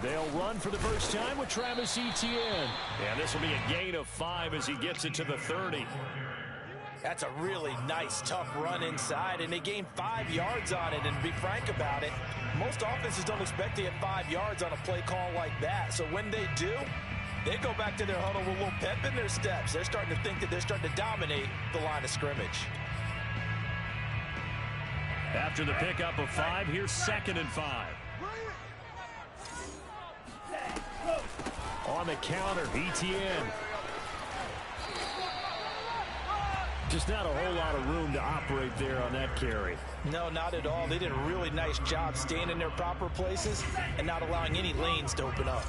They'll run for the first time with Travis Etienne. And this will be a gain of 5 as he gets it to the 30. That's a really nice, tough run inside, and they gained 5 yards on it. And to be frank about it, most offenses don't expect to get 5 yards on a play call like that. So when they do, they go back to their huddle with a little pep in their steps. They're starting to think that they're starting to dominate the line of scrimmage. After the pickup of 5, here's 2nd and 5. On the counter, Etienne. Just not a whole lot of room to operate there on that carry. No, not at all. They did a really nice job staying in their proper places and not allowing any lanes to open up.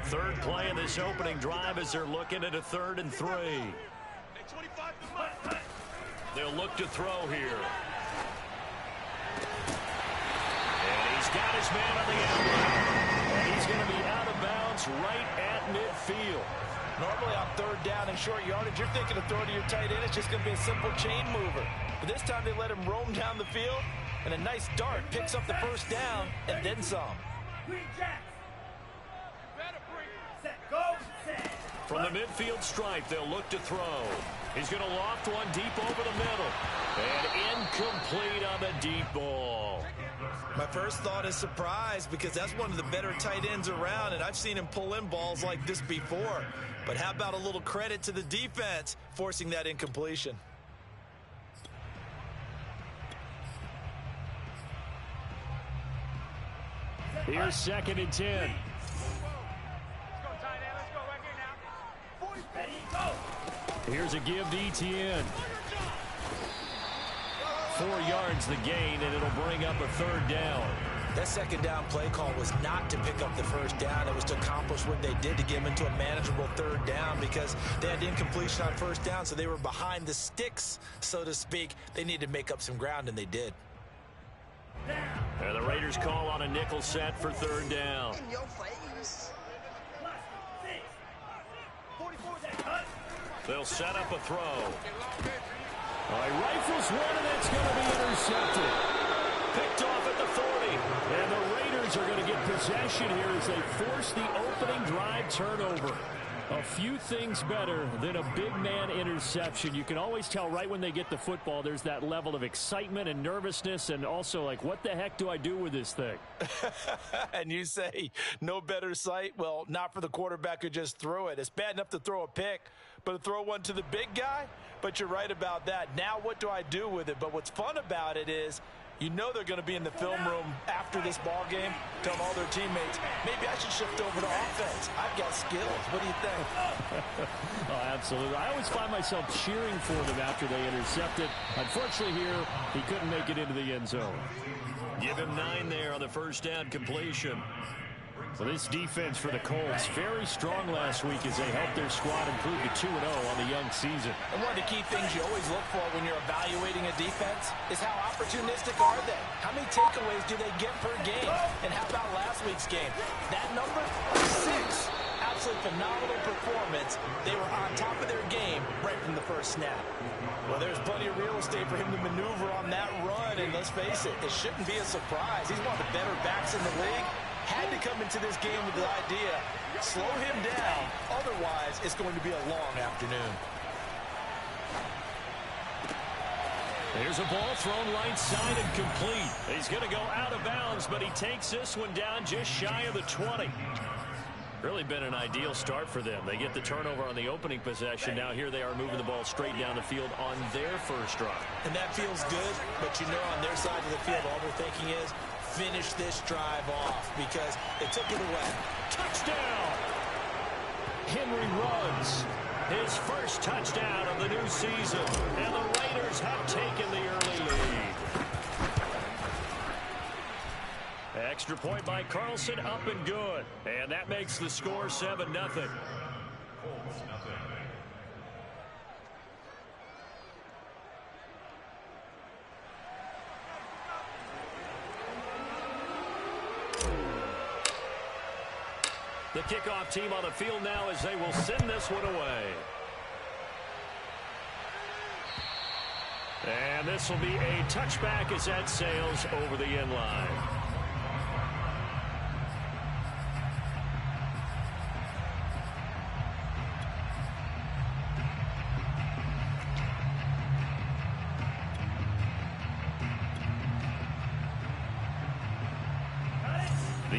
Third play of this opening drive as they're looking at a 3rd and 3. They'll look to throw here. And he's got his man on the outline. And he's going to be out of bounds right at midfield. Normally on 3rd down and short yardage, you're thinking of throwing to your tight end. It's just going to be a simple chain mover. But this time they let him roam down the field, and a nice dart picks up the first down and then some. From the midfield stripe, they'll look to throw. He's going to loft one deep over the middle. And incomplete on the deep ball. My first thought is surprise, because that's one of the better tight ends around, and I've seen him pull in balls like this before. But how about a little credit to the defense forcing that incompletion? Here's 2nd and 10. Here's a give to Etienne. 4 yards the gain, and it'll bring up a 3rd down. That 2nd down play call was not to pick up the first down. It was to accomplish what they did to get them into a manageable 3rd down, because they had incompletion on 1st down, so they were behind the sticks, so to speak. They needed to make up some ground, and they did. And the Raiders call on a nickel set for 3rd down. In your face. They'll set up a throw. He rifles one, and that's going to be intercepted. Picked off at the 40. And the Raiders are going to get possession here as they force the opening drive turnover. A few things better than a big man interception. You can always tell right when they get the football, there's that level of excitement and nervousness, and also like, what the heck do I do with this thing? And you say no better sight? Well, not for the quarterback who just threw it. It's bad enough to throw a pick, but to throw one to the big guy? But you're right about that. Now what do I do with it? But what's fun about it is, you know they're going to be in the film room after this ball game, telling all their teammates, maybe I should shift over to offense. I've got skills. What do you think? Oh, absolutely. I always find myself cheering for them after they intercepted. Unfortunately here, he couldn't make it into the end zone. Give him 9 there on the first down completion. So this defense for the Colts, very strong last week as they helped their squad improve to 2-0 on the young season. And one of the key things you always look for when you're evaluating a defense is how opportunistic are they? How many takeaways do they get per game? And how about last week's game? That number, 6. Absolutely phenomenal performance. They were on top of their game right from the first snap. Well, there's plenty of real estate for him to maneuver on that run, and let's face it, it shouldn't be a surprise. He's one of the better backs in the league. Had to come into this game with the idea, slow him down, otherwise it's going to be a long afternoon. There's a ball thrown right side and complete. He's going to go out of bounds, but he takes this one down just shy of the 20. Really been an ideal start for them. They get the turnover on the opening possession. Now here they are moving the ball straight down the field on their first drive. And that feels good, but you know on their side of the field all they're thinking is, finish this drive off, because they took it away. Touchdown! Henry runs his first touchdown of the new season, and the Raiders have taken the early lead. Extra point by Carlson, up and good, and that makes the score 7-0. The kickoff team on the field now as they will send this one away. And this will be a touchback as that sails over the end line.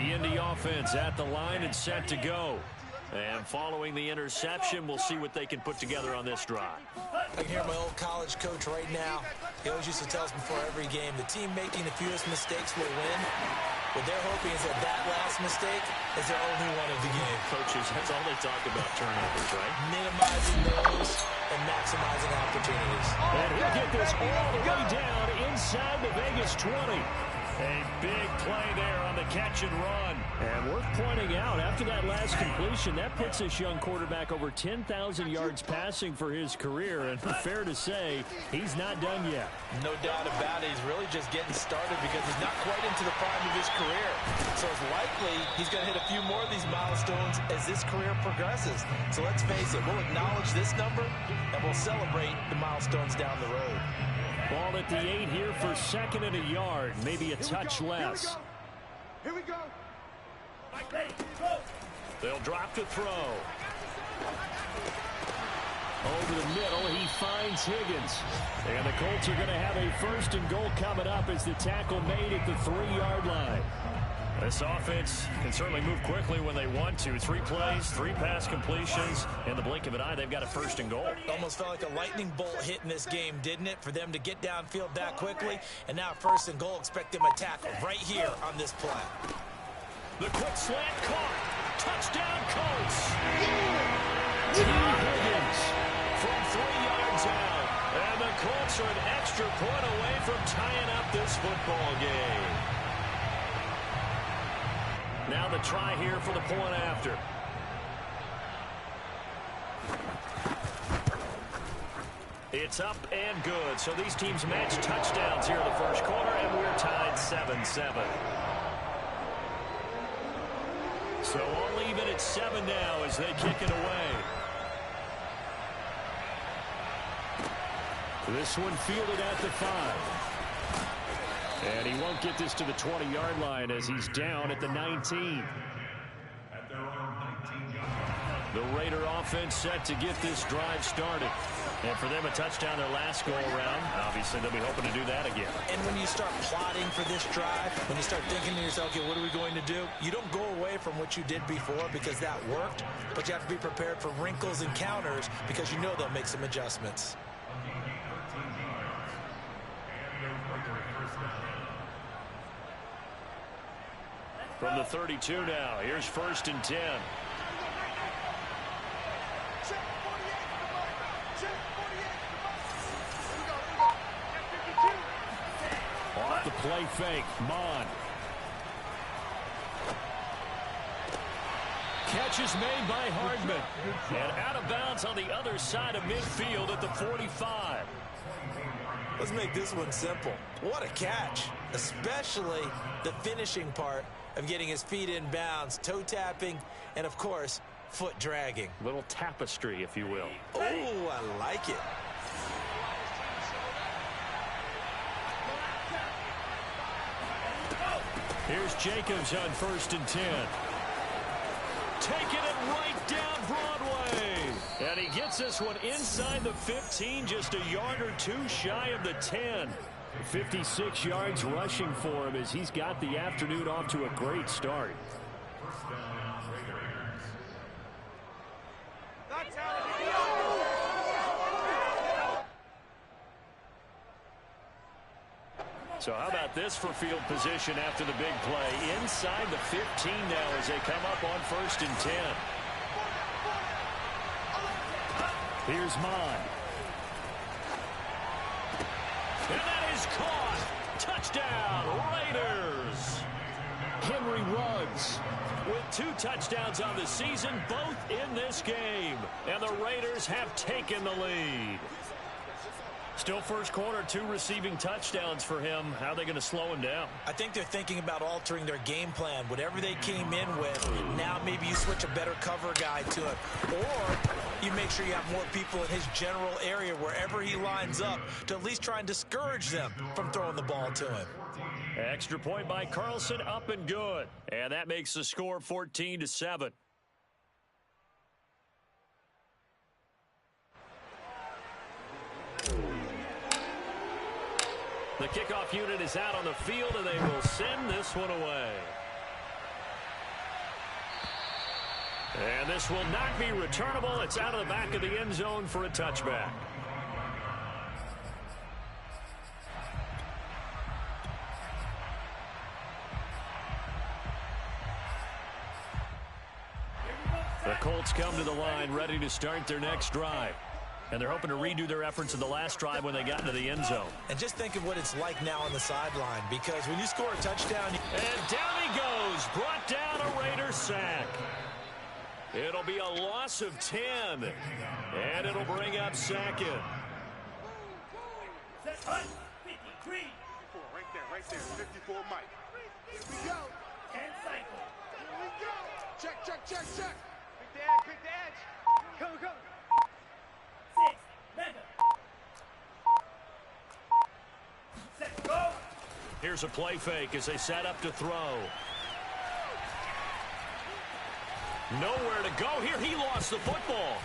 The Indy offense at the line and set to go. And following the interception, we'll see what they can put together on this drive. I can hear my old college coach right now. He always used to tell us before every game, the team making the fewest mistakes will win. What they're hoping is that last mistake is their only one of the game. Coaches, that's all they talk about, turnovers, right? Minimizing those and maximizing opportunities. And he'll get this all the way down inside the Vegas 20. A big play there on the catch and run. And worth pointing out, after that last completion, that puts this young quarterback over 10,000 yards passing for his career. And fair to say, he's not done yet. No doubt about it. He's really just getting started because he's not quite into the prime of his career. So it's likely he's going to hit a few more of these milestones as this career progresses. So let's face it, we'll acknowledge this number and we'll celebrate the milestones down the road. Ball at the 8 here for second and a yard. Maybe a touch less. Here we go. They'll drop to throw. Over the middle, he finds Higgins. And the Colts are going to have a first and goal coming up as the tackle made at the 3-yard line. This offense can certainly move quickly when they want to. 3 plays, 3 pass completions. In the blink of an eye, they've got a first and goal. Almost felt like a lightning bolt hit in this game, didn't it? For them to get downfield that quickly. And now first and goal, expect them to tackle right here on this play. The quick slant caught. Touchdown, Colts. T. Higgins from 3 yards out. And the Colts are an extra point away from tying up this football game. Now the try here for the point after. It's up and good. So these teams match touchdowns here in the first quarter, and we're tied 7-7. So all even at 7 now as they kick it away. This one fielded at the 5. And he won't get this to the 20-yard line as he's down at the 19. The Raider offense set to get this drive started. And for them, a touchdown their last go-around. Obviously, they'll be hoping to do that again. And when you start plotting for this drive, when you start thinking to yourself, okay, what are we going to do? You don't go away from what you did before because that worked, but you have to be prepared for wrinkles and counters because you know they'll make some adjustments. From the 32 now, here's first and 10. Off the play fake, Mond. Catch is made by Hardman. And out of bounds on the other side of midfield at the 45. Let's make this one simple. What a catch, especially the finishing part of getting his feet in bounds, toe tapping, and of course, foot dragging. Little tapestry, if you will. Oh, I like it. Here's Jacobs on first and 10. Taking it right down Broadway. And he gets this one inside the 15, just a yard or two shy of the 10. 56 yards rushing for him as he's got the afternoon off to a great start. So how about this for field position after the big play? Inside the 15 now as they come up on first and 10. Here's Mond. And that is caught. Touchdown, Raiders. Henry Ruggs with 2 touchdowns on the season, both in this game. And the Raiders have taken the lead. Still first quarter, 2 receiving touchdowns for him. How are they going to slow him down? I think they're thinking about altering their game plan. Whatever they came in with, now maybe you switch a better cover guy to it. Or you make sure you have more people in his general area wherever he lines up to at least try and discourage them from throwing the ball to him. Extra point by Carlson, up and good. And that makes the score 14-7. The kickoff unit is out on the field, and they will send this one away. And this will not be returnable. It's out of the back of the end zone for a touchback. The Colts come to the line ready to start their next drive. And they're hoping to redo their efforts in the last drive when they got into the end zone. And just think of what it's like now on the sideline, because when you score a touchdown... And down he goes, brought down a Raider sack. It'll be a loss of 10, and it'll bring up second. Right there, 54 Mike. Here we go. 10 cycle. Here we go. Check. Pick the edge. Go. 6, mega. Set, go. Here's a play fake as they set up to throw. Nowhere to go here. He lost the football.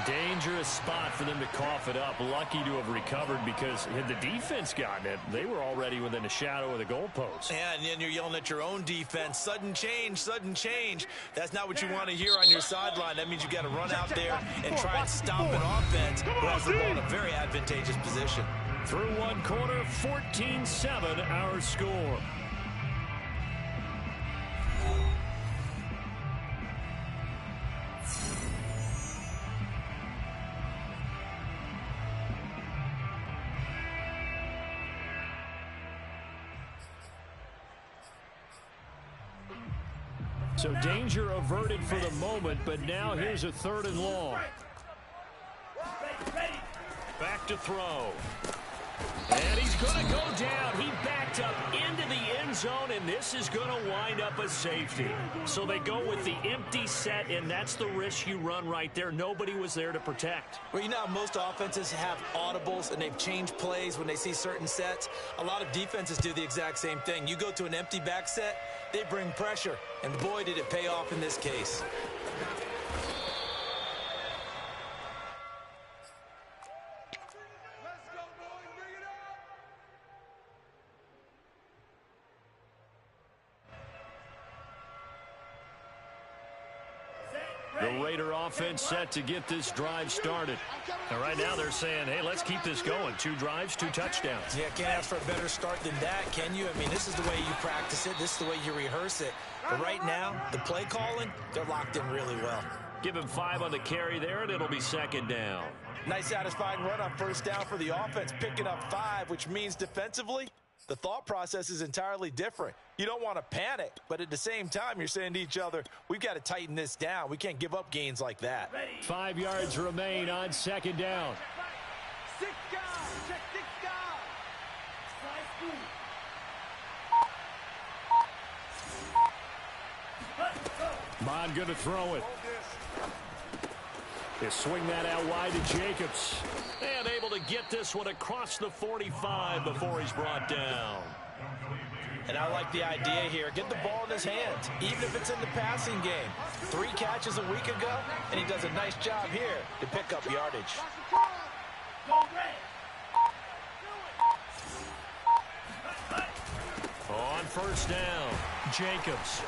Dangerous spot for them to cough it up. Lucky to have recovered, because had the defense gotten it, they were already within a shadow of the goalpost. Yeah, and then you're yelling at your own defense. Sudden change. That's not what you want to hear on your sideline. That means you got to run out there and try and stop an offense who has the ball in a very advantageous position. Through one quarter, 14-7 our score. So danger averted for the moment, but now here's a 3rd and long. Back to throw. And he's going to go down. He backed up into the end zone, and this is going to wind up a safety. So they go with the empty set, and that's the risk you run right there. Nobody was there to protect. Well, you know how most offenses have audibles, and they've changed plays when they see certain sets. A lot of defenses do the exact same thing. You go to an empty back set, they bring pressure, and boy, did it pay off in this case. The Raider offense set to get this drive started. And right now they're saying, hey, let's keep this going. 2 drives, 2 touchdowns. Yeah, can't ask for a better start than that, can you? I mean, this is the way you practice it. This is the way you rehearse it. But right now, the play calling, they're locked in really well. Give him 5 on the carry there, and it'll be 2nd down. Nice satisfying run on 1st down for the offense, picking up 5, which means defensively, the thought process is entirely different. You don't want to panic, but at the same time, you're saying to each other, we've got to tighten this down. We can't give up gains like that. 5 yards remain on 2nd down. 6 guys. Check 6 guys. Mond going to throw it. They swing that out wide to Jacobs. And able to get this one across the 45 before he's brought down. And I like the idea here. Get the ball in his hands, even if it's in the passing game. 3 catches a week ago, and he does a nice job here to pick up yardage. On 1st down, Jacobs.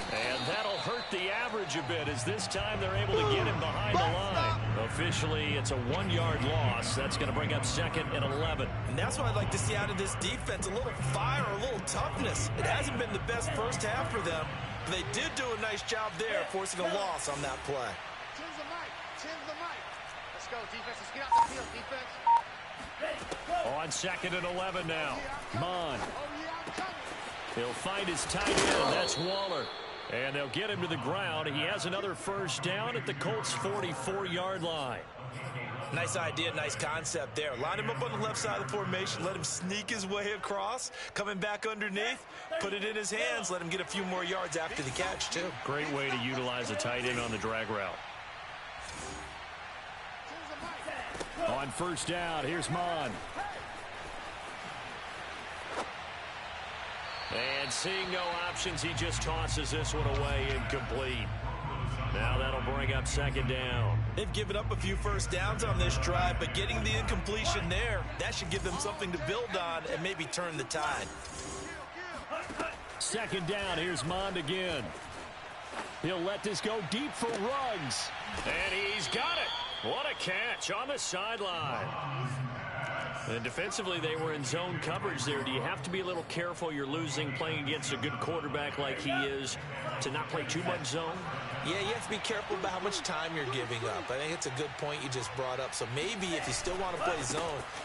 And that'll hurt the average a bit, as this time they're able to get him behind the line. Officially, it's a 1-yard loss. That's going to bring up 2nd and 11. And that's what I'd like to see out of this defense, a little fire, a little toughness. It hasn't been the best first half for them, but they did do a nice job there, forcing a loss on that play. Change the mic. Let's go, defense. Let's get out the field, defense. On 2nd and 11 now. Mond. Oh, yeah, I'm coming. He'll find his tight end. That's Waller. And they'll get him to the ground. He has another 1st down at the Colts' 44-yard line. Nice idea, nice concept there. Line him up on the left side of the formation. Let him sneak his way across. Coming back underneath. Put it in his hands. Let him get a few more yards after the catch, too. Great way to utilize a tight end on the drag route. On 1st down, here's Mond. And seeing no options, he just tosses this one away, incomplete. Now that'll bring up 2nd down. They've given up a few 1st downs on this drive, but getting the incompletion there, that should give them something to build on and maybe turn the tide. 2nd down, here's Mond again. He'll let this go deep for Ruggs. And he's got it. What a catch on the sideline. And defensively, they were in zone coverage there. Do you have to be a little careful? You're losing playing against a good quarterback like he is to not play too much zone? Yeah, you have to be careful about how much time you're giving up. I think it's a good point you just brought up. So maybe if you still want to play zone,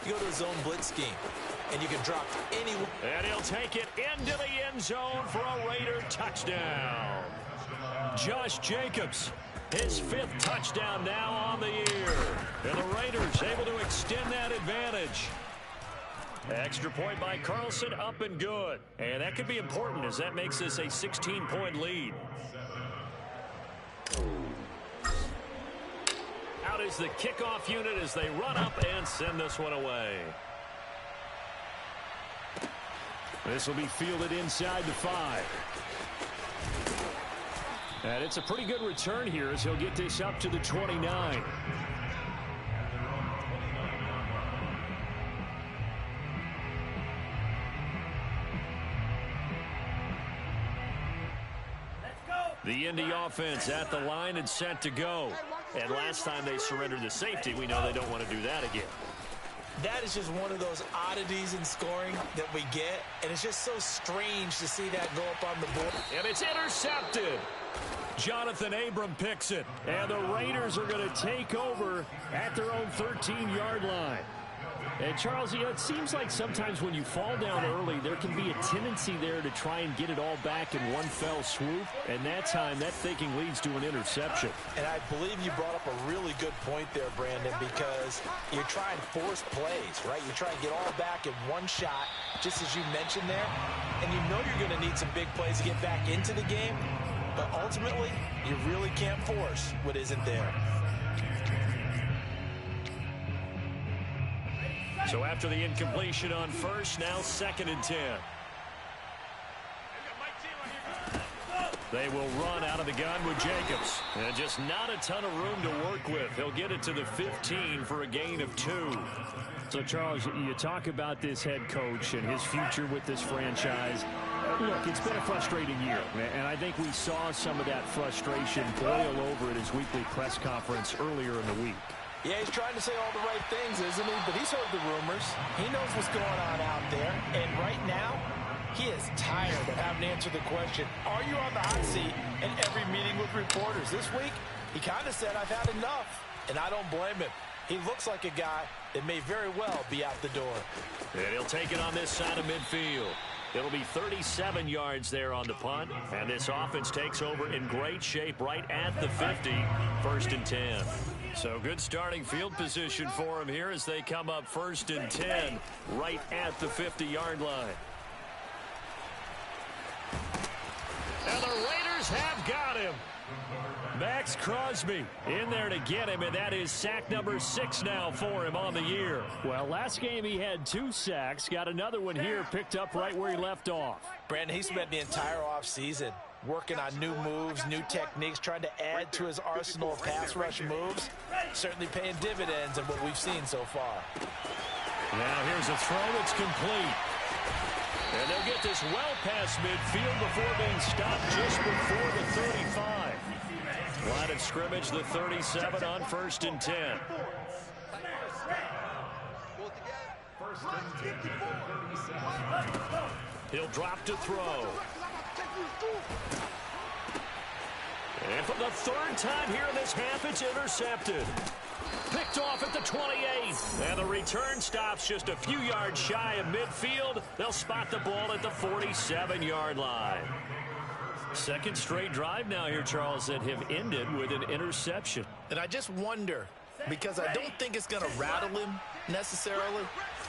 you go to a zone blitz scheme. And you can drop anyone. And he'll take it into the end zone for a Raider touchdown. Josh Jacobs, his 5th touchdown now on the year. And the Raiders able to extend that advantage. Extra point by Carlson, up and good. And that could be important as that makes this a 16-point lead. Out is the kickoff unit as they run up and send this one away. This will be fielded inside the 5. And it's a pretty good return here as he'll get this up to the 29. The Indy offense at the line and set to go. And last time they surrendered the safety, we know they don't want to do that again. That is just one of those oddities in scoring that we get, and it's just so strange to see that go up on the board. And it's intercepted. Jonathan Abram picks it, and the Raiders are going to take over at their own 13-yard line. And, Charles, it seems like sometimes when you fall down early, there can be a tendency there to try and get it all back in one fell swoop. And that time, that thinking leads to an interception. And I believe you brought up a really good point there, Brandon, because you're trying to force plays, right? You're trying to get all back in one shot, just as you mentioned there. And you know you're going to need some big plays to get back into the game. But ultimately, you really can't force what isn't there. So after the incompletion on first, now 2nd and 10. They will run out of the gun with Jacobs. And just not a ton of room to work with. He'll get it to the 15 for a gain of 2. So, Charles, you talk about this head coach and his future with this franchise. Look, it's been a frustrating year, and I think we saw some of that frustration boil over at his weekly press conference earlier in the week. Yeah, he's trying to say all the right things, isn't he? But he's heard the rumors. He knows what's going on out there. And right now, he is tired of having to answer the question, are you on the hot seat in every meeting with reporters? This week, he kind of said, I've had enough. And I don't blame him. He looks like a guy that may very well be out the door. And he'll take it on this side of midfield. It'll be 37 yards there on the punt. And this offense takes over in great shape right at the 50, 1st and 10. So good starting field position for him here as they come up 1st and 10 right at the 50-yard line. And the Raiders have got him. Max Crosby in there to get him, and that is sack number 6 now for him on the year. Well, last game he had 2 sacks. Got another one here picked up right where he left off. Brandon, he spent the entire offseason working on new moves, new techniques, trying to add to his arsenal of pass rush moves. Certainly paying dividends in what we've seen so far. Now here's a throw that's complete. And they'll get this well past midfield before being stopped just before the 35. Line of scrimmage, the 37 on 1st and 10. He'll drop to throw. And for the 3rd time here in this half, it's intercepted. Picked off at the 28. And the return stops just a few yards shy of midfield. They'll spot the ball at the 47-yard line. 2nd straight drive now here, Charles, that have ended with an interception. And I just wonder, because I don't think it's going to rattle him necessarily,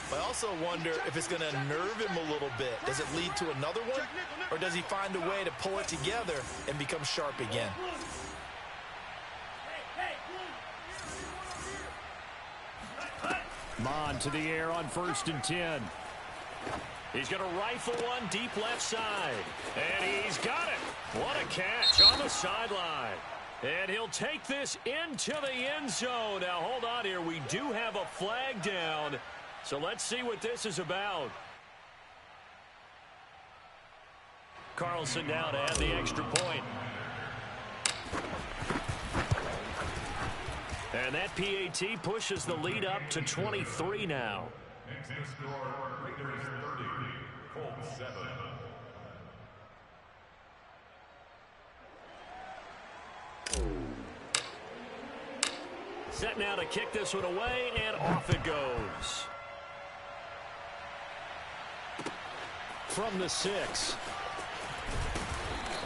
but I also wonder if it's going to nerve him a little bit. Does it lead to another one, or does he find a way to pull it together and become sharp again? Mond to the air on 1st and 10. He's going to rifle one deep left side. And he's got it. What a catch on the sideline. And he'll take this into the end zone. Now, hold on here. We do have a flag down. So let's see what this is about. Carlson now to add the extra point. And that PAT pushes the lead up to 23 now. Next to score, Raiders 30, Colts 7. Set now to kick this one away, and off it goes. From the 6.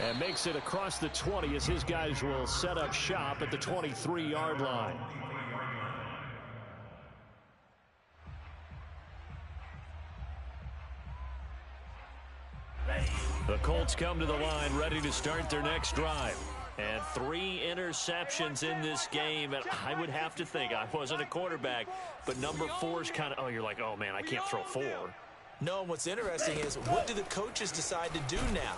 And makes it across the 20 as his guys will set up shop at the 23-yard line. The Colts come to the line ready to start their next drive. And 3 interceptions in this game. And I would have to think, I wasn't a quarterback, but number 4 is kind of, you're like, oh, man, I can't throw 4. No, what's interesting is what do the coaches decide to do now?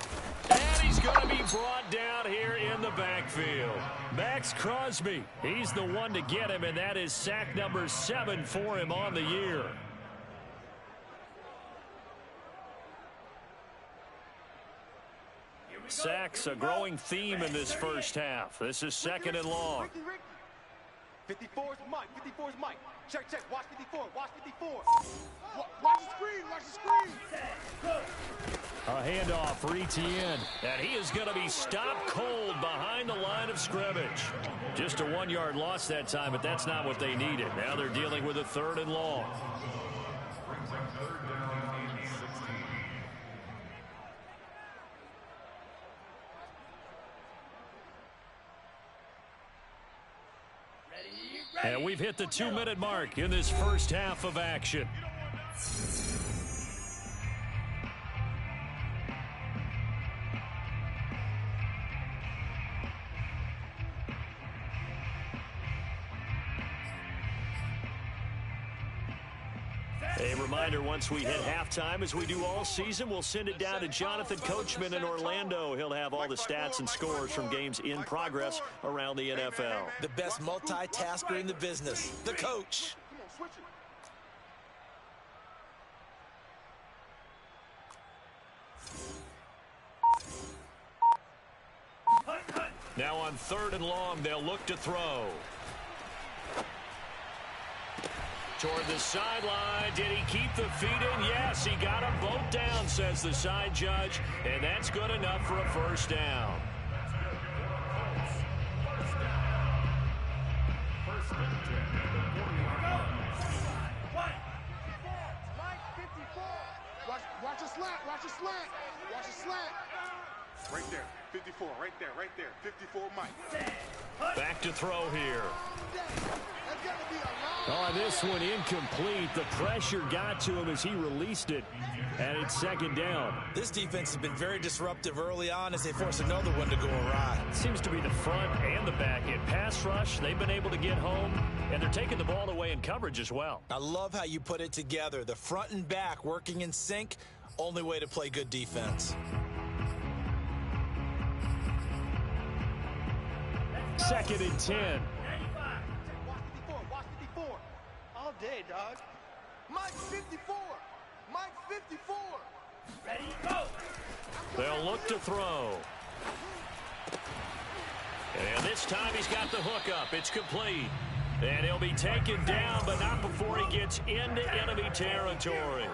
And he's going to be brought down here in the backfield. Max Crosby, he's the one to get him, and that is sack number 7 for him on the year. Sacks, a growing theme in this first half. This is 2nd and long. 54's Mike. 54's Mike. Check, check. Watch 54. Watch 54. Watch the screen. Watch the screen. A handoff for Etienne. And he is going to be stopped cold behind the line of scrimmage. Just a 1-yard loss that time, but that's not what they needed. Now they're dealing with a 3rd and long. And we've hit the 2-minute mark in this first half of action. A reminder, once we hit halftime, as we do all season, we'll send it down to Jonathan Coachman in Orlando. He'll have all the stats and scores from games in progress around the NFL. The best multitasker in the business, the coach. Now on 3rd and long, they'll look to throw. Toward the sideline. Did he keep the feet in? Yes, he got them both down, says the side judge. And that's good enough for a first down. Watch a slant. Watch a slant. Watch a slant. Right there. 54. Right there. Right there. 54 Mike. Back to throw here. On this one, incomplete. The pressure got to him as he released it, and it's 2nd down. This defense has been very disruptive early on as they force another one to go awry. Seems to be the front and the back end. Pass rush, they've been able to get home, and they're taking the ball away in coverage as well. I love how you put it together. The front and back working in sync, only way to play good defense. 2nd and 10. All day, dog. Mike 54. Mike 54. Ready, go. They'll look to throw. And this time he's got the hook up. It's complete. And he'll be taken down, but not before he gets into enemy territory.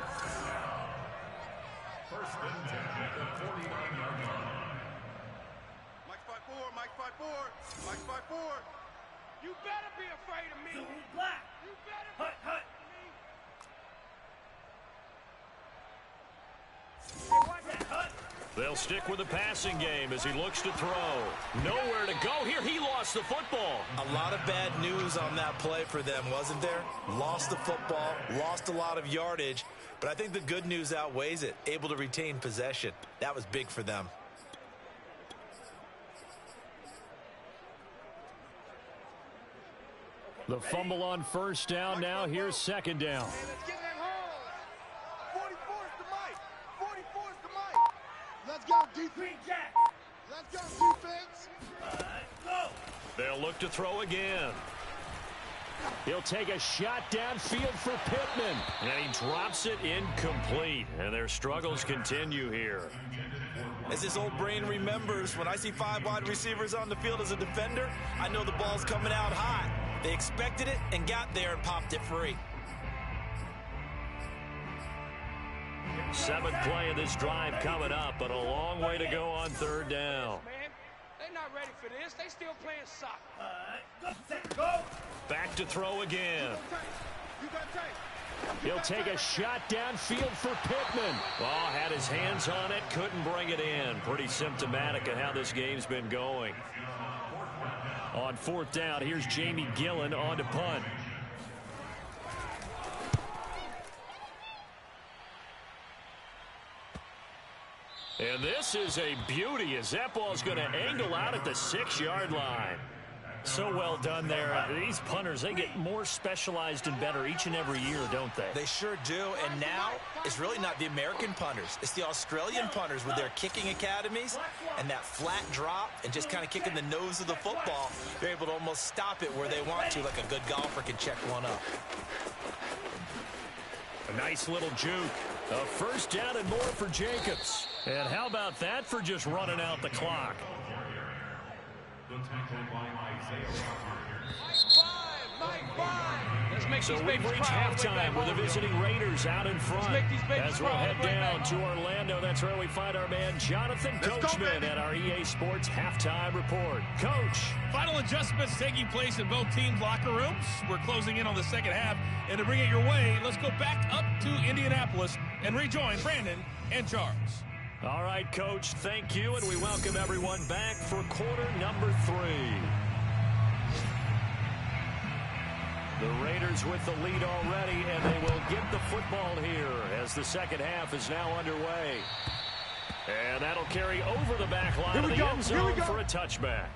1st and 10 at the 49-yard line. Mike 5-4. Mike 5-4. Mike 5-4. You better be afraid of me. Black. You better be afraid of me. They'll stick with the passing game as he looks to throw. Nowhere to go here. He lost the football. A lot of bad news on that play for them, wasn't there? Lost the football, lost a lot of yardage, but I think the good news outweighs it. Able to retain possession. That was big for them. The fumble on 1st down. Now here's 2nd down. Hey, let's get that home. 44's to Mike. 44's to Mike. Let's go, defense. Let's go, defense. Go. They'll look to throw again. He'll take a shot downfield for Pittman. And he drops it incomplete. And their struggles continue here. As his old brain remembers, when I see 5 wide receivers on the field as a defender, I know the ball's coming out hot. They expected it and got there and popped it free. 7th play of this drive coming up, but a long way to go on 3rd down. They're not ready for this. They still playing soccer. Back to throw again. He'll take a shot downfield for Pittman. Oh, had his hands on it, couldn't bring it in. Pretty symptomatic of how this game's been going. On 4th down, here's Jamie Gillen on to punt. And this is a beauty as that ball's going to angle out at the 6-yard line. So well done there. These punters, they get more specialized and better each and every year, don't they? They sure do. And now it's really not the American punters. It's the Australian punters with their kicking academies and that flat drop and just kind of kicking the nose of the football. They're able to almost stop it where they want to, like a good golfer can check one up. A nice little juke. A 1st down and more for Jacobs. And how about that for just running out the clock? So we've reached halftime with the visiting Raiders out in front. As we'll head down to Orlando, that's where we find our man Jonathan Coachman at our EA Sports Halftime Report. Coach. Final adjustments taking place in both teams' locker rooms. We're closing in on the 2nd half. And to bring it your way, let's go back up to Indianapolis and rejoin Brandon and Charles. All right, Coach, thank you, and we welcome everyone back for quarter number 3. The Raiders with the lead already, and they will get the football here as the 2nd half is now underway. And that'll carry over the back line of the end zone for a touchback.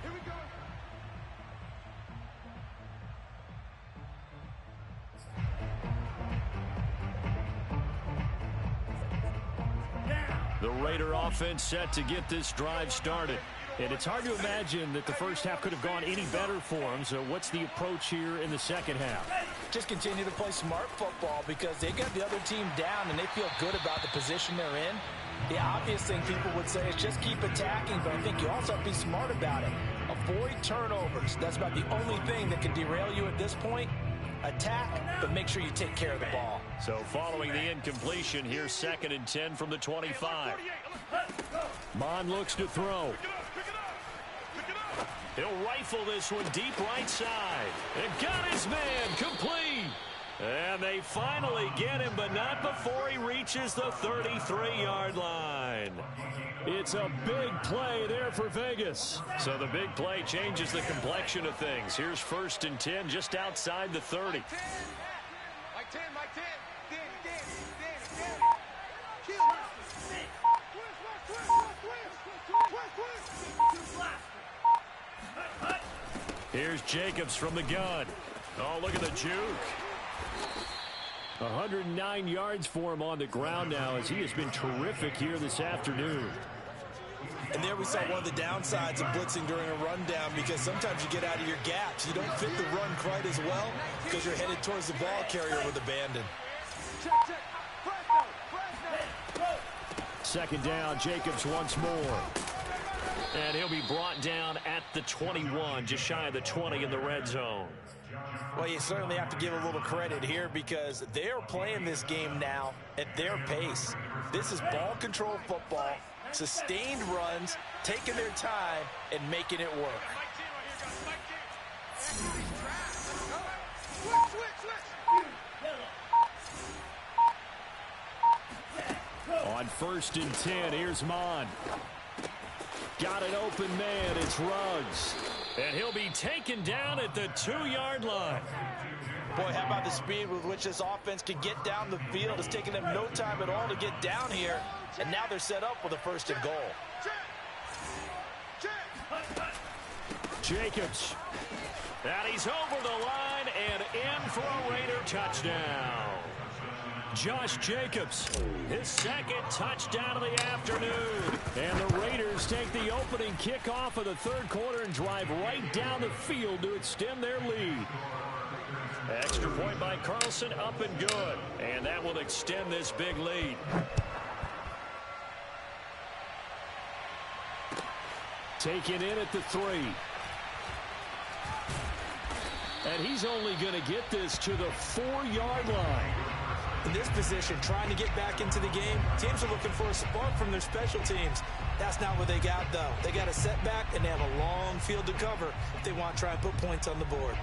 The Raider offense set to get this drive started. And it's hard to imagine that the 1st half could have gone any better for them. So what's the approach here in the 2nd half? Just continue to play smart football because they got the other team down and they feel good about the position they're in. The obvious thing people would say is just keep attacking, but I think you also have to be smart about it. Avoid turnovers. That's about the only thing that can derail you at this point. Attack, but make sure you take care of the ball. So following the incompletion, here's 2nd and 10 from the 25. Mond looks to throw. He'll rifle this one deep right side. And got his man complete. And they finally get him, but not before he reaches the 33-yard line. It's a big play there for Vegas. So the big play changes the complexion of things. Here's 1st and 10 just outside the 30. Mike 10. Here's Jacobs from the gun. Oh, look at the juke. 109 yards for him on the ground now as he has been terrific here this afternoon. And there we saw one of the downsides of blitzing during a rundown because sometimes you get out of your gaps. You don't fit the run quite as well because you're headed towards the ball carrier with abandon. 2nd down, Jacobs once more. And he'll be brought down at the 21, just shy of the 20 in the red zone. Well, you certainly have to give a little credit here because they're playing this game now at their pace. This is ball control football, sustained runs, taking their time, and making it work. On 1st and 10, here's Mond. Got an open man, it's Ruggs. And he'll be taken down at the 2-yard line. Boy, how about the speed with which this offense can get down the field? It's taken them no time at all to get down here. And now they're set up with a 1st and goal. Jacobs. And he's over the line and in for a Raider touchdown. Josh Jacobs, his 2nd touchdown of the afternoon. And the Raiders take the opening kickoff of the 3rd quarter and drive right down the field to extend their lead. Extra point by Carlson, up and good. And that will extend this big lead. Taken in at the 3. And he's only going to get this to the 4-yard line. In this position, trying to get back into the game, teams are looking for a spark from their special teams. That's not what they got, though. They got a setback, and they have a long field to cover if they want to try and put points on the board.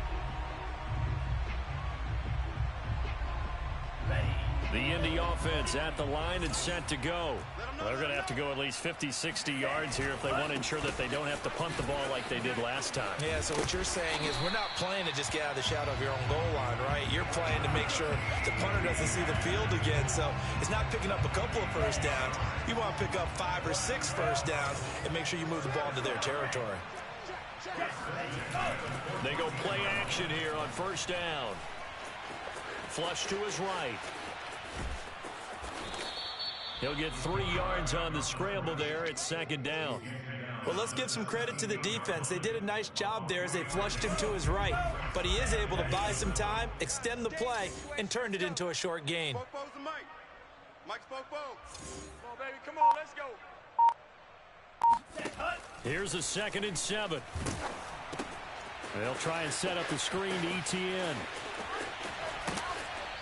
The Indy offense at the line and set to go. They're going to have to go at least 50, 60 yards here if they want to ensure that they don't have to punt the ball like they did last time. Yeah, so what you're saying is we're not playing to just get out of the shadow of your own goal line, right? You're playing to make sure the punter doesn't see the field again. So it's not picking up a couple of first downs. You want to pick up 5 or 6 first downs and make sure you move the ball into their territory. They go play action here on first down. Flush to his right. He'll get 3 yards on the scramble there at second down. Well, let's give some credit to the defense. They did a nice job there as they flushed him to his right. But he is able to buy some time, extend the play, and turned it into a short gain. Mike spoke both. Come on, baby. Come on, let's go. Here's a 2nd and 7. They'll try and set up the screen to ETN.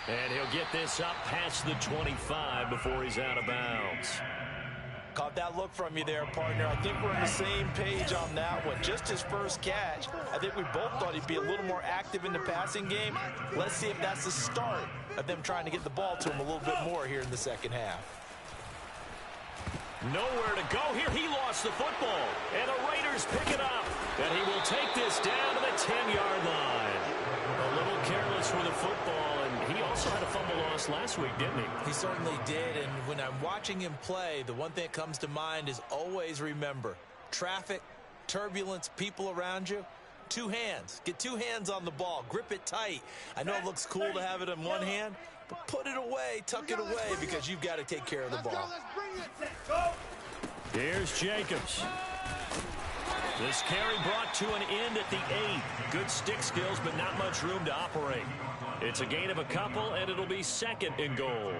And he'll get this up past the 25 before he's out of bounds. Caught that look from you there, partner. I think we're on the same page on that one. Just his first catch. I think we both thought he'd be a little more active in the passing game. Let's see if that's the start of them trying to get the ball to him a little bit more here in the second half. Nowhere to go here. He lost the football. And the Raiders pick it up. And he will take this down to the 10-yard line. A little careless with the football, and he also had a fumble loss last week, didn't he? He certainly did, and when I'm watching him play, the one thing that comes to mind is always remember, traffic, turbulence, people around you, 2 hands. Get 2 hands on the ball. Grip it tight. I know it looks cool to have it in one hand, but put it away, tuck it away, because you've got to take care of the ball. Here's Jacobs. This carry brought to an end at the 8. Good stick skills, but not much room to operate. It's a gain of a couple, and it'll be 2nd and goal.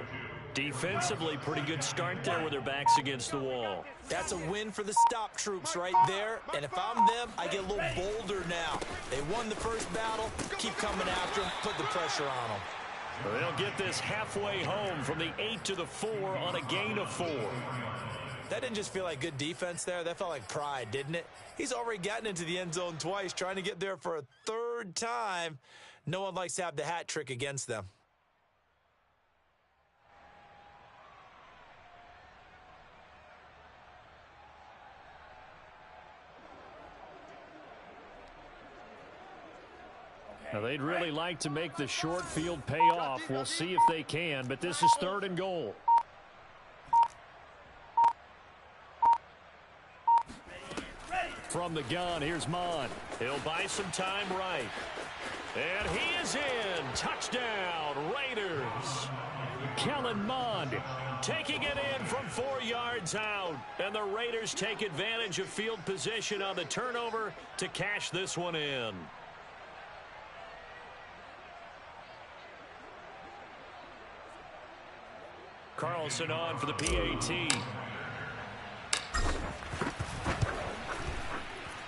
Defensively, pretty good start there with their backs against the wall. That's a win for the stop troops right there, and if I'm them, I get a little bolder now. They won the first battle. Keep coming after them. Put the pressure on them. They'll get this halfway home from the 8 to the 4 on a gain of 4. That didn't just feel like good defense there. That felt like pride, didn't it? He's already gotten into the end zone twice, trying to get there for a 3rd time. No one likes to have the hat trick against them. Now, they'd really like to make the short field pay off. We'll see if they can, but this is 3rd and goal. From the gun, here's Mond. He'll buy some time right. And he is in. Touchdown, Raiders. Kellen Mond taking it in from 4 yards out. And the Raiders take advantage of field position on the turnover to cash this one in. Carlson on for the PAT.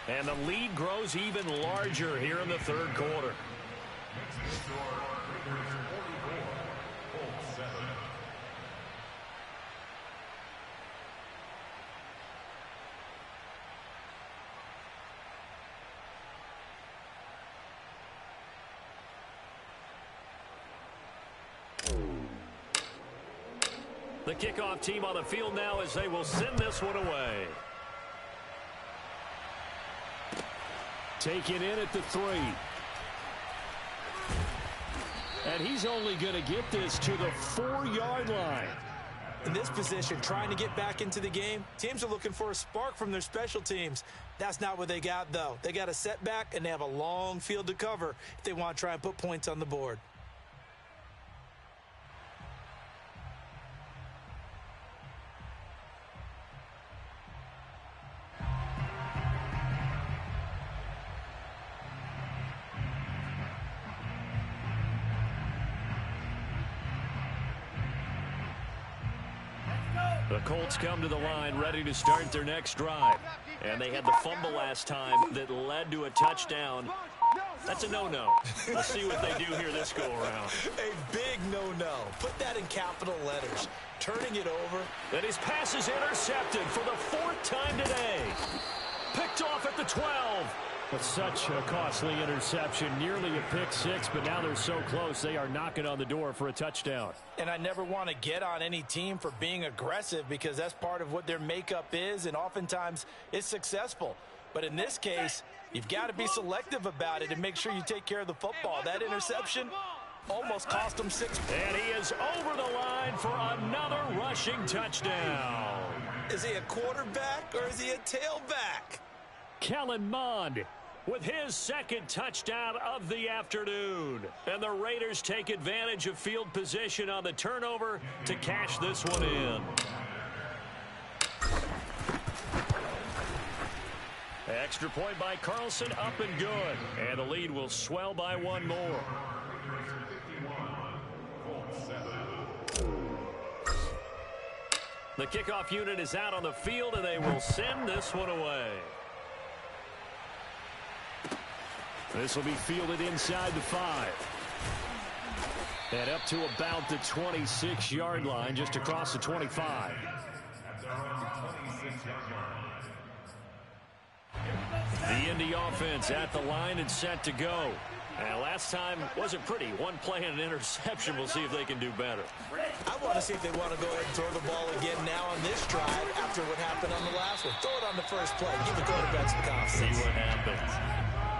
And the lead grows even larger here in the 3rd quarter. The kickoff team on the field now as they will send this one away. Taken in at the 3. And he's only going to get this to the 4-yard line. In this position, trying to get back into the game, teams are looking for a spark from their special teams. That's not what they got, though. They got a setback, and they have a long field to cover if they want to try and put points on the board. The Colts come to the line ready to start their next drive. And they had the fumble last time that led to a touchdown. That's a no-no. We'll see what they do here this go-around. A big no-no. Put that in capital letters. Turning it over. And his pass is intercepted for the 4th time today. Picked off at the 12. But such a costly interception, nearly a pick six, but now they're so close they are knocking on the door for a touchdown. And I never want to get on any team for being aggressive because that's part of what their makeup is, and oftentimes it's successful. But in this case, you've got to be selective about it and make sure you take care of the football. That interception almost cost him 6. And he is over the line for another rushing touchdown. Is he a quarterback or is he a tailback? Kellen Mond with his 2nd touchdown of the afternoon. And the Raiders take advantage of field position on the turnover to cash this one in. Extra point by Carlson, up and good. And the lead will swell by 1 more. The kickoff unit is out on the field, and they will send this one away. This will be fielded inside the 5. And up to about the 26-yard line, just across the 25. The Indy offense at the line and set to go. And last time wasn't pretty. One play and an interception. We'll see if they can do better. I want to see if they want to go ahead and throw the ball again now on this drive after what happened on the last one. Throw it on the first play. Give the quarterback some confidence. See what happens.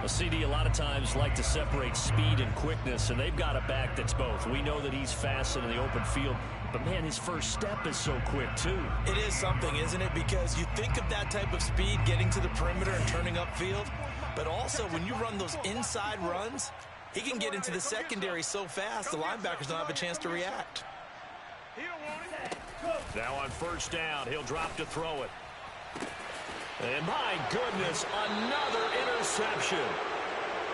A CD a lot of times like to separate speed and quickness, and they've got a back that's both. We know that he's fast in the open field, but, man, his first step is so quick, too. It is something, isn't it? Because you think of that type of speed getting to the perimeter and turning upfield, but also when you run those inside runs, he can get into the secondary so fast the linebackers don't have a chance to react. Now on first down, he'll drop to throw it. And my goodness, another interception.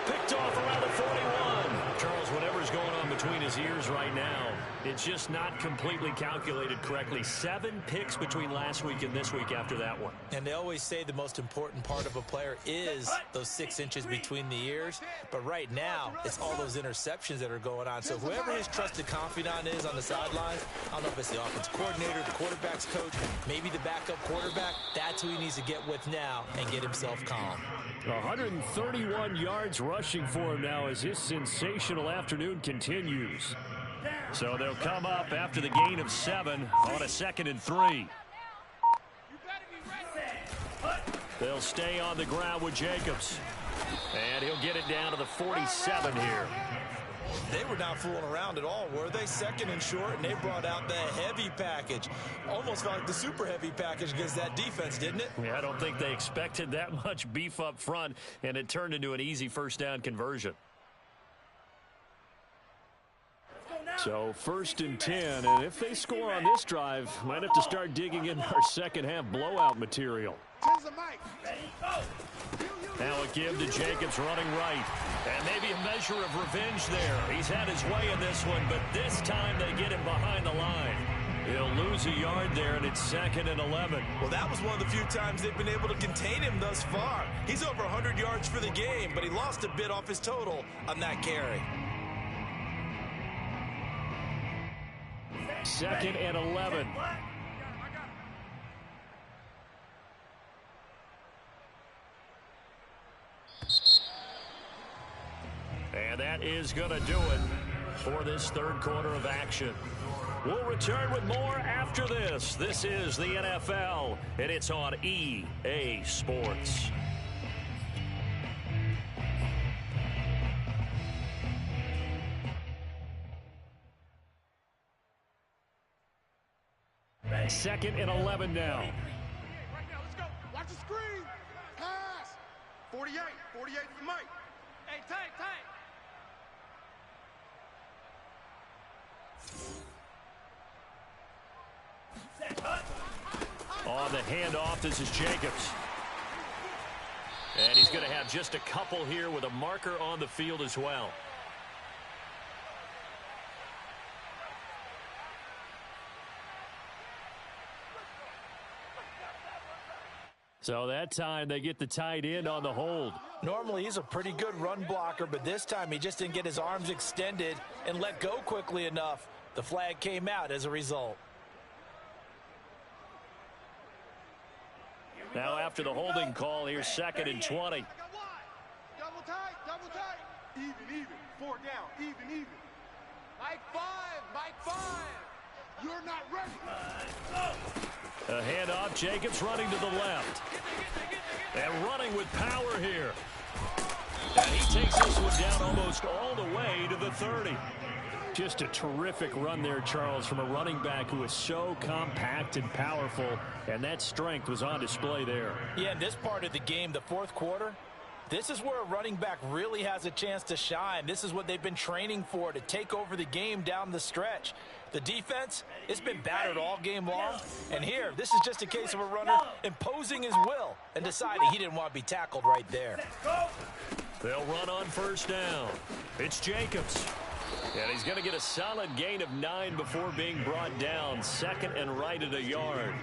Picked off around the 41. Charles, whatever's going on between his ears right now, it's just not completely calculated correctly. 7 picks between last week and this week after that one. And they always say the most important part of a player is those 6 inches between the ears. But right now, it's all those interceptions that are going on. So whoever his trusted confidant is on the sidelines, I don't know if it's the offense coordinator, the quarterback's coach, maybe the backup quarterback, that's who he needs to get with now and get himself calm. 131 yards rushing for him now as his sensational afternoon continues. So they'll come up after the gain of 7 on a 2nd and 3. They'll stay on the ground with Jacobs. And he'll get it down to the 47 here. They were not fooling around at all, were they? 2nd and short, and they brought out the heavy package. Almost felt like the super heavy package against that defense, didn't it? Yeah, I don't think they expected that much beef up front, and it turned into an easy first down conversion. So 1st and 10, and if they score on this drive, might have to start digging in our second half blowout material. Now a give to Jacobs running right. And maybe a measure of revenge there. He's had his way in this one, but this time they get him behind the line. He'll lose a yard there, and it's 2nd and 11. Well, that was one of the few times they've been able to contain him thus far. He's over 100 yards for the game, but he lost a bit off his total on that carry. 2nd and 11. And that is going to do it for this 3rd quarter of action. We'll return with more after this. This is the NFL, and it's on EA Sports. Second and 11 now. Right now, let's go. Watch the screen. Pass. 48 for Mike. Hey, tight. On the handoff, this is Jacobs. And he's going to have just a couple here with a marker on the field as well. So that time they get the tight end on the hold. Normally he's a pretty good run blocker, but this time he just didn't get his arms extended and let go quickly enough. The flag came out as a result. Now after the holding call, here's 2nd and 20. Double tight, double tight. Even. 4 down, even. Mike 5. You're not ready. A handoff, Jacobs running to the left. And running with power here. And he takes this one down almost all the way to the 30. Just a terrific run there, Charles, from a running back who is so compact and powerful, and that strength was on display there. Yeah, in this part of the game, the fourth quarter, this is where a running back really has a chance to shine. This is what they've been training for, to take over the game down the stretch. The defense, it's been battered all game long, and here, this is just a case of a runner imposing his will and deciding he didn't want to be tackled right there. They'll run on 1st down. It's Jacobs. And he's going to get a solid gain of 9 before being brought down. 2nd and right at a yard.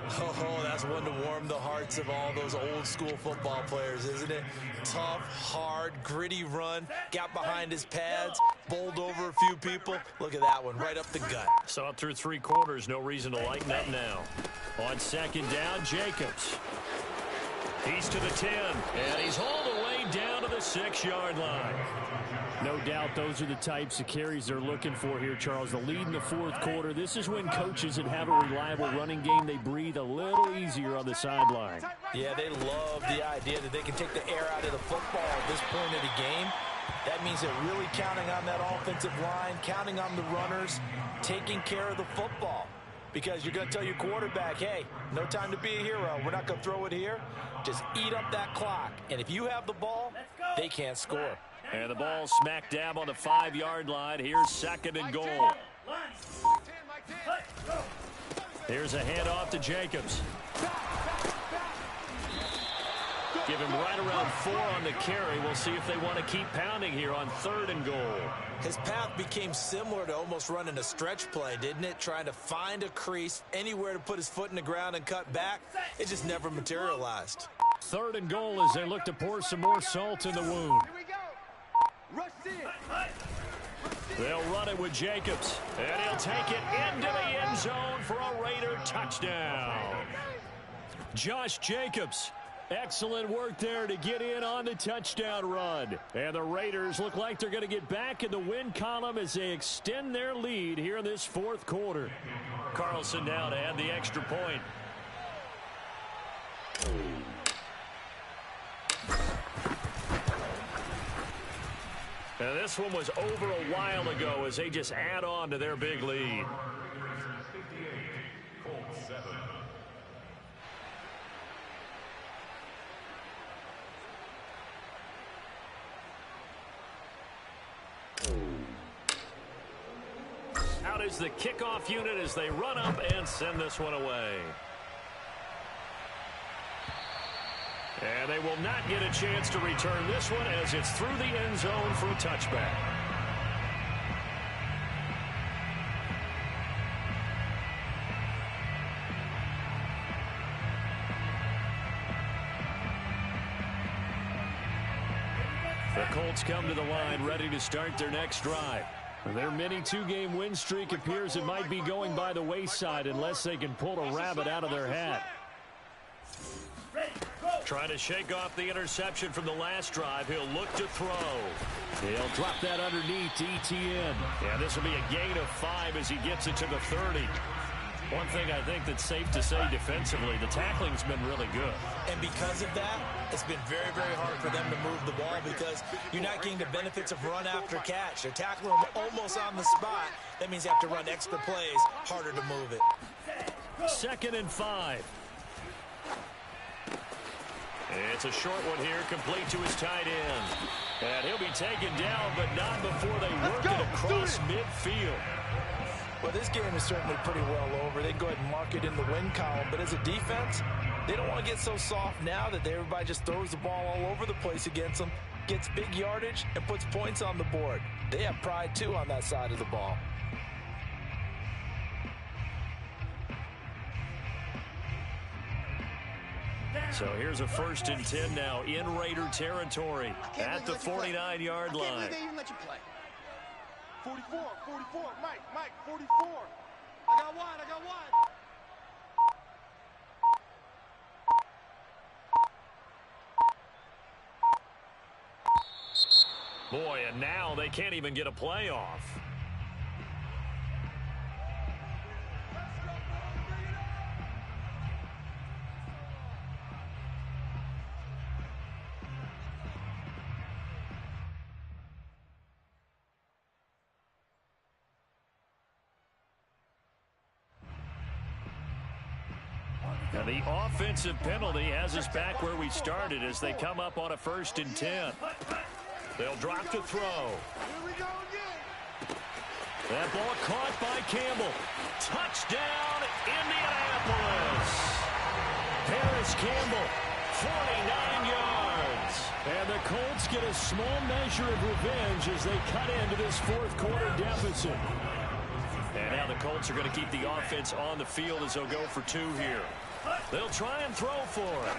Oh, that's one to warm the hearts of all those old school football players, isn't it? Tough, hard, gritty run. Got behind his pads, bowled over a few people. Look at that one, right up the gut. Saw it through 3 quarters. No reason to lighten up now. On 2nd down, Jacobs. He's to the 10, and he's hauled away down to the 6-yard line. No doubt those are the types of carries they're looking for here, Charles. The lead in the 4th quarter. This is when coaches that have a reliable running game, they breathe a little easier on the sideline. Yeah, they love the idea that they can take the air out of the football at this point of the game. That means they're really counting on that offensive line, counting on the runners, taking care of the football. Because you're going to tell your quarterback, hey, no time to be a hero. We're not going to throw it here. Just eat up that clock. And if you have the ball, they can't score. And the ball smack dab on the 5-yard line. Here's 2nd and goal. Here's a handoff to Jacobs. Give him right around 4 on the carry. We'll see if they want to keep pounding here on 3rd and goal. His path became similar to almost running a stretch play, didn't it? Trying to find a crease, anywhere to put his foot in the ground and cut back. It just never materialized. 3rd and goal as they look to pour some more salt in the wound. Here we go. Rush in. They'll run it with Jacobs, and he'll take it into the end zone for a Raider touchdown. Josh Jacobs, excellent work there to get in on the touchdown run. And the Raiders look like they're going to get back in the win column as they extend their lead here in this 4th quarter. Carlson now to add the extra point. And this one was over a while ago as they just add on to their big lead. Colts 7. Out is the kickoff unit as they run up and send this one away. And they will not get a chance to return this one as it's through the end zone for a touchback. The Colts come to the line ready to start their next drive. Their mini 2-game win streak appears it might be going by the wayside unless they can pull a rabbit out of their hat. Trying to shake off the interception from the last drive. He'll look to throw. He'll drop that underneath to ETN. Yeah, this will be a gain of 5 as he gets it to the 30. One thing I think that's safe to say defensively, the tackling's been really good. And because of that, it's been very, very hard for them to move the ball because you're not getting the benefits of run after catch. They're tackling them almost on the spot. That means you have to run extra plays, harder to move it. 2nd and 5. It's a short one here, complete to his tight end. And he'll be taken down, but not before they work it across midfield. Well, this game is certainly pretty well over. They can go ahead and mark it in the win column. But as a defense, they don't want to get so soft now that everybody just throws the ball all over the place against them, gets big yardage, and puts points on the board. They have pride, too, on that side of the ball. So here's a 1st and 10 now in Raider territory at the 49-yard line. I can't believe they even let you play. 44, Mike, 44. I got one. Boy, and now they can't even get a playoff. And the offensive penalty has us back where we started as they come up on a 1st and 10. They'll drop to throw. Here we go again. That ball caught by Campbell. Touchdown, Indianapolis. Paris Campbell, 49 yards. And the Colts get a small measure of revenge as they cut into this 4th quarter deficit. And now the Colts are going to keep the offense on the field as they'll go for 2 here. They'll try and throw for it.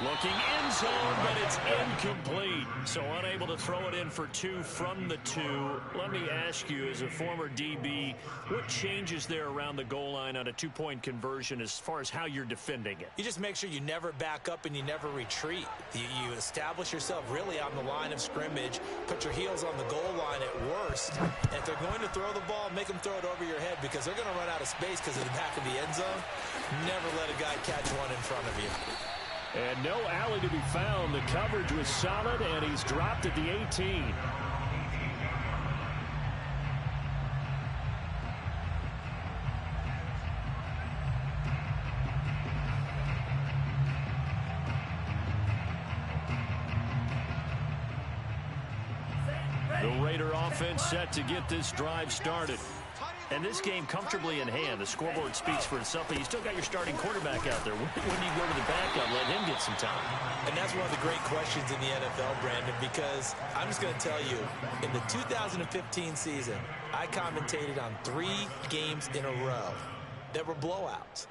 Looking end zone, but it's incomplete. So unable to throw it in for 2 from the 2. Let me ask you, as a former DB, what changes there around the goal line on a 2-point conversion as far as how you're defending it? You just make sure you never back up and you never retreat. You establish yourself really on the line of scrimmage, put your heels on the goal line at worst. And if they're going to throw the ball, make them throw it over your head because they're going to run out of space because of the back of the end zone. Never let a guy catch one in front of you. And no alley to be found. The coverage was solid, and he's dropped at the 18. The Raider offense set to get this drive started. And this game comfortably in hand. The scoreboard speaks for itself, but you still got your starting quarterback out there. When do you go to the backup, let him get some time? And that's one of the great questions in the NFL, Brandon, because I'm just going to tell you, in the 2015 season, I commentated on 3 games in a row that were blowouts.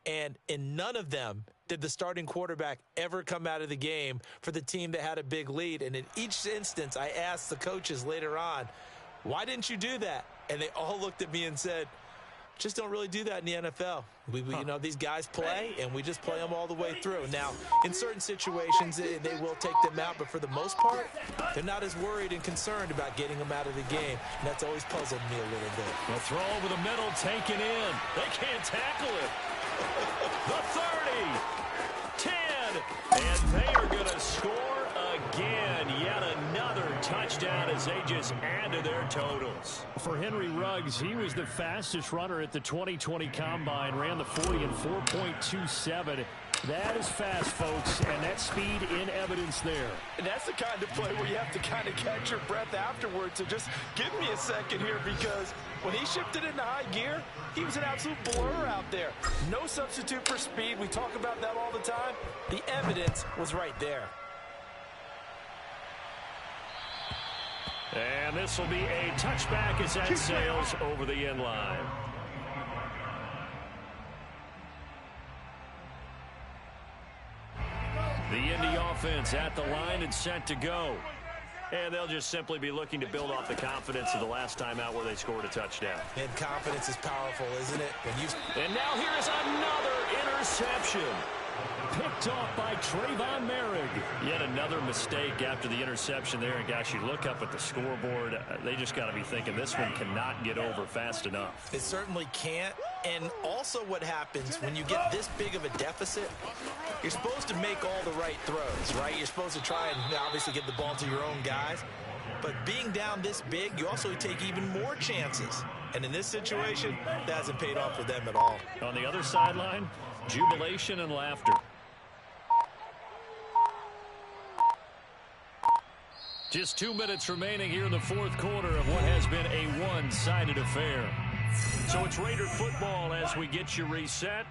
And in none of them did the starting quarterback ever come out of the game for the team that had a big lead. And in each instance, I asked the coaches later on, why didn't you do that? And they all looked at me and said, just don't really do that in the NFL. You know, these guys play, and we just play them all the way through. Now, in certain situations, they will take them out, but for the most part, they're not as worried and concerned about getting them out of the game, and that's always puzzled me a little bit. The throw over the middle, taken in. They can't tackle it. The 30, 10, and they are going to score again. Yet another touchdown as they just add to their totals. For Henry Ruggs, he was the fastest runner at the 2020 Combine, ran the 40 in 4.27. That is fast, folks, and that speed in evidence there. And that's the kind of play where you have to kind of catch your breath afterwards. So just give me a second here, because when he shifted into high gear, he was an absolute blur out there. No substitute for speed. We talk about that all the time. The evidence was right there. And this will be a touchback as that sails over the end line. The Indy offense at the line and set to go. And they'll just simply be looking to build off the confidence of the last time out where they scored a touchdown. And confidence is powerful, isn't it? And now here is another interception. Picked off by Trayvon Merrick. Yet another mistake after the interception there. And, gosh, you look up at the scoreboard, they just got to be thinking this one cannot get over fast enough. It certainly can't. And also what happens when you get this big of a deficit, you're supposed to make all the right throws, right? You're supposed to try and obviously get the ball to your own guys. But being down this big, you also take even more chances. And in this situation, that hasn't paid off for them at all. On the other sideline, jubilation and laughter. Just 2 minutes remaining here in the 4th quarter of what has been a one-sided affair. So it's Raider football as we get you reset.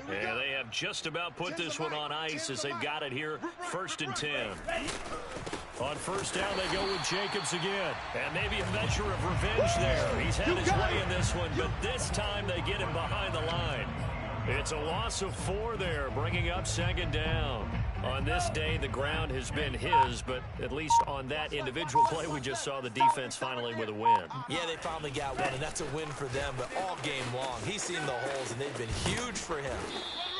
And they have just about put this one on ice as they've got it here, 1st and 10. On first down, they go with Jacobs again. And maybe a measure of revenge there. He's had his way in this one, but this time they get him behind the line. It's a loss of 4 there, bringing up second down. On this day, the ground has been his, but at least on that individual play, we just saw the defense finally with a win. Yeah, they finally got one, and that's a win for them, but all game long, he's seen the holes, and they've been huge for him.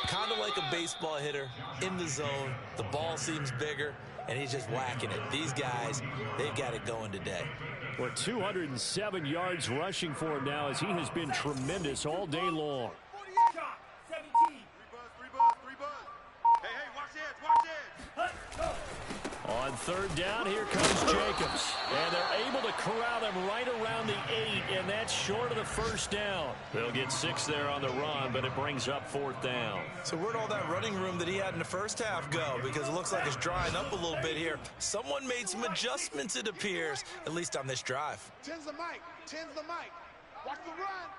Kind of like a baseball hitter in the zone. The ball seems bigger, and he's just whacking it. These guys, they've got it going today. We're 207 yards rushing for him now as he has been tremendous all day long. 17. Three buzz. Hey, watch it. On third down, here comes Jacobs. And they're able to corral him right around the 8, and that's short of the first down. They'll get 6 there on the run, but it brings up 4th down. So where'd all that running room that he had in the first half go? Because it looks like it's drying up a little bit here. Someone made some adjustments, it appears, at least on this drive. 10's the mic. Watch the run.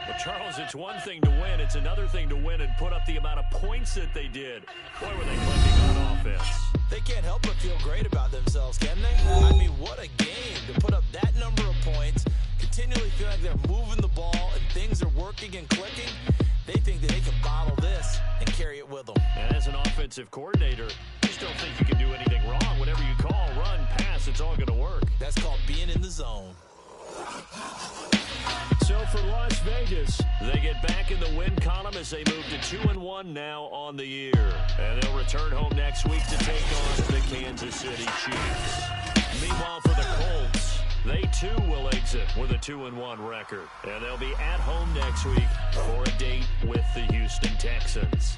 Well, Charles, it's one thing to win. It's another thing to win and put up the amount of points that they did. Boy, were they clicking on offense. They can't help but feel great about themselves, can they? I mean, what a game to put up that number of points, continually feel like they're moving the ball and things are working and clicking. They think that they can bottle this and carry it with them. And as an offensive coordinator, you just don't think you can do anything wrong. Whatever you call, run, pass, it's all going to work. That's called being in the zone. So for Las Vegas, they get back in the win column as they move to 2-1 now on the year. And they'll return home next week to take on the Kansas City Chiefs. Meanwhile, for the Colts, they too will exit with a 2-1 record. And they'll be at home next week for a date with the Houston Texans.